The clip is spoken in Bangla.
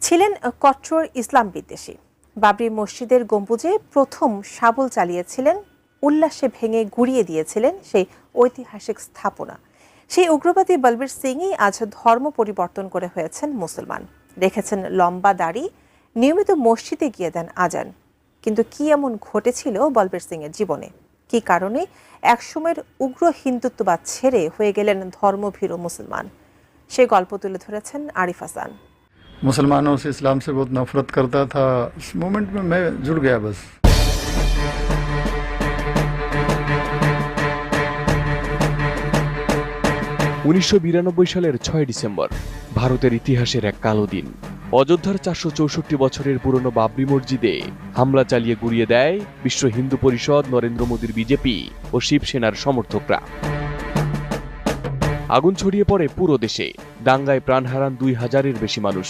ছিলেন কট্টর ইসলাম বিদ্বেষী। বাবরি মসজিদের গম্বুজে প্রথম শাবল চালিয়েছিলেন, উল্লাসে ভেঙে গুঁড়িয়ে দিয়েছিলেন সেই ঐতিহাসিক স্থাপনা। সেই উগ্রবাদী বলবীর সিংই আজ ধর্ম পরিবর্তন করে হয়েছেন মুসলমান। রেখেছেন লম্বা দাড়ি, নিয়মিত মসজিদে গিয়ে দেন আজান। কিন্তু কি এমন ঘটেছিল বলবীর সিং এর জীবনে? কি কারণে একসময়ের উগ্র হিন্দুত্ববাদ ছেড়ে হয়ে গেলেন ধর্মভীরু মুসলমান? সেই গল্প তুলে ধরেছেন আরিফ হাসান। मुसलमानों से, इस्लाम से बहुत नफरत करता था। इस मोमेंट में मैं जुड़ गया बस। 1992 সালের 6 ডিসেম্বর ভারতের ইতিহাসের এক কালো দিন। অযোধ্যার 464 বছরের পুরনো বাবরি মসজিদে হামলা চালিয়ে গুঁড়িয়ে দেয় বিশ্ব হিন্দু পরিষদ, নরেন্দ্র মোদীর বিজেপি ও শিবসেনার সমর্থকরা। আগুন ছড়িয়ে পড়ে পুরো দেশে। দাঙ্গায় প্রাণ হারান 2000-এর বেশি মানুষ।